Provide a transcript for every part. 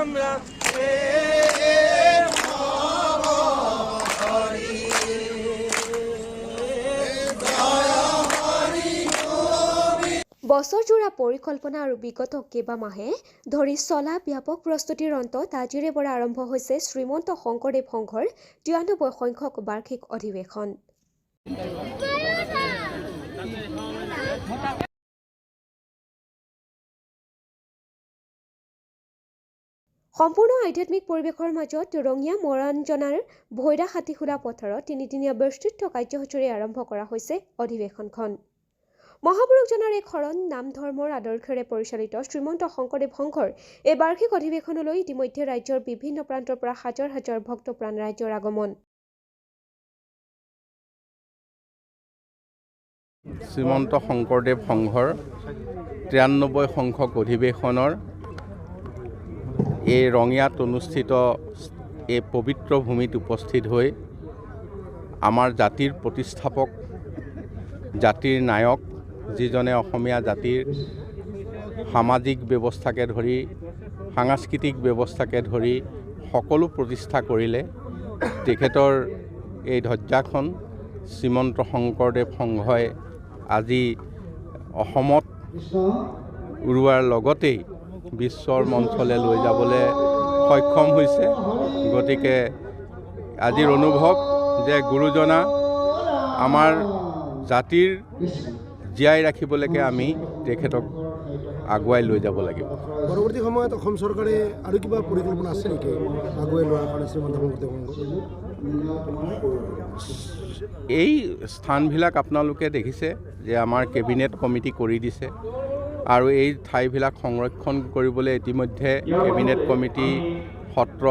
আমৰা বছৰজোৰা পৰিকল্পনা আৰু বিগত কেইবামাহে ধৰি চলা ব্যাপক প্ৰস্তুতিৰ অন্তত আজিৰে পৰা আৰম্ভ হৈছে শ্ৰীমন্ত শংকৰদেৱ সংঘৰ 93 সংখ্যক বাৰ্ষিক অধিৱেশন। সম্পূৰ্ণ আধ্যাত্মিক পৰিৱেশৰ মাজত ৰঙিয়া মৰাঞ্জনাৰ ভৈৰা হাতীখোলা পথাৰত তিনিদিনীয়া বিস্তৃত কাৰ্যসূচীৰে আৰম্ভ কৰা হৈছে অধিৱেশনখন। মহাপুৰুষজনাৰ এক শৰণ নাম ধৰ্মৰ আদৰ্শৰে পৰিচালিত শ্ৰীমন্ত শংকৰদেৱ সংঘৰ এই বাৰ্ষিক অধিৱেশনলৈ ইতিমধ্যে ৰাজ্যৰ বিভিন্ন প্ৰান্তৰ পৰা হাজাৰ হাজাৰ ভক্তপ্ৰাণ ৰাইজৰ আগমন। শ্ৰীমন্ত শংকৰদেৱ সংঘৰ 93 সংখ্যক অধিৱেশনৰ এই ৰঙিয়াত অনুষ্ঠিত এই পবিত্ৰ ভূমিত উপস্থিত হৈ আমাৰ জাতিৰ প্ৰতিষ্ঠাপক, জাতিৰ নায়ক, যিজনে অসমীয়া জাতিৰ সামাজিক ব্যৱস্থাকে ধৰি সাংস্কৃতিক ব্যৱস্থাকে ধৰি সকলো প্ৰতিষ্ঠা কৰিলে, তেখেতৰ এই ধ্বজাখন শ্ৰীমন্ত শংকৰদেৱ সংঘই আজি অসমত উৰুৱাৰ লগতেই বিশ্বৰ মঞ্চলৈ লৈ যাবলৈ সক্ষম হৈছে। গতিকে আজিৰ অনুভৱ যে গুৰুজনা আমাৰ জাতিৰ জীয়াই ৰাখিবলৈকে আমি তেখেতক আগুৱাই লৈ যাব লাগিব। পৰৱৰ্তী সময়ত অসম চৰকাৰে আৰু কিবা পৰিকল্পনা আছে নেকি আগুৱাই লোৱাৰ কাৰণে শ্ৰীমন্ত শংকৰদেৱ সংঘ? এই স্থানবিলাক আপোনালোকে দেখিছে যে আমাৰ কেবিনেট কমিটি কৰি দিছে আৰু এই ঠাইবিলাক সংৰক্ষণ কৰিবলৈ ইতিমধ্যে কেবিনেট কমিটি, সত্ৰ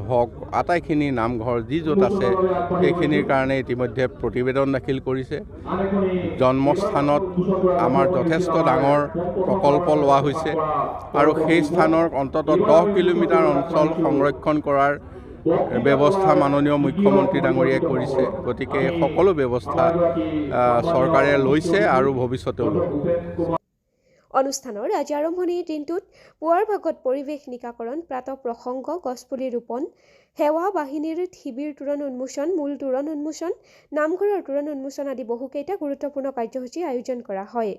হওক, আটাইখিনি নামঘৰ যি য'ত আছে সেইখিনিৰ কাৰণে ইতিমধ্যে প্ৰতিবেদন দাখিল কৰিছে। জন্মস্থানত আমাৰ যথেষ্ট ডাঙৰ প্ৰকল্প লোৱা হৈছে আৰু সেই স্থানৰ অন্ততঃ 10 কিলোমিটাৰ অঞ্চল সংৰক্ষণ কৰাৰ ব্যৱস্থা মাননীয় মুখ্যমন্ত্ৰী ডাঙৰীয়াই কৰিছে। গতিকে সকলো ব্যৱস্থা চৰকাৰে লৈছে আৰু ভৱিষ্যতেও ল'ব। অনুষ্ঠানৰ আজি আৰম্ভণিৰ দিনটোত পুৱাৰ ভাগত পৰিৱেশ নিকাকৰণ, প্ৰাতঃ প্ৰসংগ, গছপুলি ৰোপণ, সেৱা বাহিনীৰ শিবিৰ তোৰণ উন্মোচন, মূল তোৰণ উন্মোচন, নামঘৰৰ তোৰণ উন্মোচন আদি বহুকেইটা গুৰুত্বপূৰ্ণ কাৰ্যসূচী আয়োজন কৰা হয়।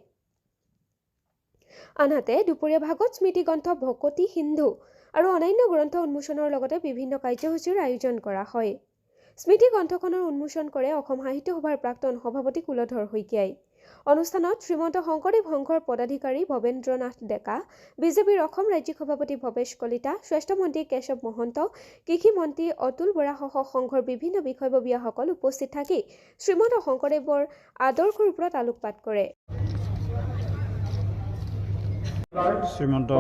আনহাতে দুপৰীয়া ভাগত স্মৃতিগ্ৰন্থ ভকতি সিন্ধু আৰু অন্যান্য গ্ৰন্থ উন্মোচনৰ লগতে বিভিন্ন কাৰ্যসূচীৰ আয়োজন কৰা হয়। স্মৃতি গ্ৰন্থখনৰ উন্মোচন কৰে অসম সাহিত্য সভাৰ প্ৰাক্তন সভাপতি কুলধৰ শইকীয়াই। অনুষ্ঠানত শ্ৰীমন্ত শংকৰদেৱ সংঘৰ পদাধিকাৰী ভৱেন্দ্ৰ নাথ ডেকা, বিজেপিৰ অসম ৰাজ্যিক সভাপতি ভৱেশ কলিতা, স্বাস্থ্যমন্ত্ৰী কেশৱ মহন্ত, কৃষি মন্ত্ৰী অতুল বৰাসহ সংঘৰ বিভিন্ন বিষয়ববীয়াসকল উপস্থিত থাকি শ্ৰীমন্ত শংকৰদেৱৰ আদৰ্শৰ ওপৰত আলোকপাত কৰে। শ্ৰীমন্ত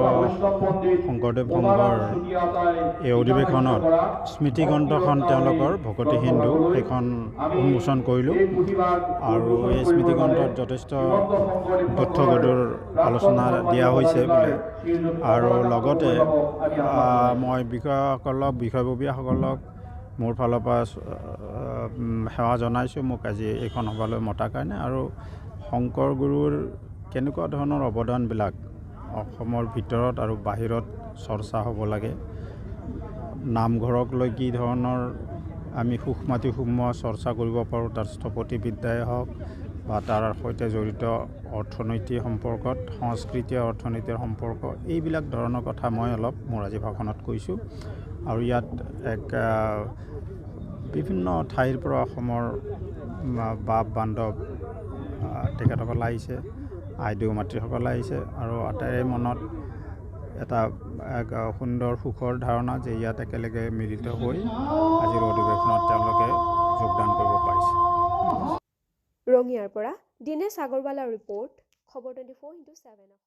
শংকৰদেৱ সংঘৰ এই অধিৱেশনত স্মৃতিগ্ৰন্থখন তেওঁলোকৰ ভকতি সিন্ধু সেইখন উন্মোচন কৰিলোঁ আৰু এই স্মৃতিগ্ৰন্থত যথেষ্ট তথ্যগধুৰ আলোচনা দিয়া হৈছে বোলে আৰু লগতে মই বিষয়ববীয়াসকলক মোৰ ফালৰ পৰা সেৱা জনাইছোঁ মোক আজি এইখন সভালৈ মতাৰ কাৰণে। আৰু শংকৰ গুৰুৰ কেনেকুৱা ধৰণৰ অৱদানবিলাক অসমৰ ভিতৰত আৰু বাহিৰত চৰ্চা হ'ব লাগে, নামঘৰক লৈ কি ধৰণৰ আমি সূক্ষ্ম চৰ্চা কৰিব পাৰোঁ, তাৰ স্থপতিবিদ্যাই হওক বা তাৰ সৈতে জড়িত অৰ্থনৈতিক সম্পৰ্কত, সংস্কৃতি অৰ্থনীতিৰ সম্পৰ্ক, এইবিলাক ধৰণৰ কথা মই অলপ মোৰ আজি ভাষণত কৈছোঁ। আৰু ইয়াত বিভিন্ন ঠাইৰ পৰা অসমৰ বাপ বান্ধৱ তেখেতসকল আহিছে, আইদেউ মাতৃসকল আহিছে আৰু আটাইৰে মনত এটা সুন্দৰ সুখৰ ধাৰণা যে ইয়াত একেলগে মিলিত হৈ আজিৰ অধিৱেশনত তেওঁলোকে যোগদান কৰিব পাৰিছে। ৰঙিয়াৰ পৰা দিনেশ আগৰৱালাৰ ৰিপৰ্ট, খবৰ 24x7।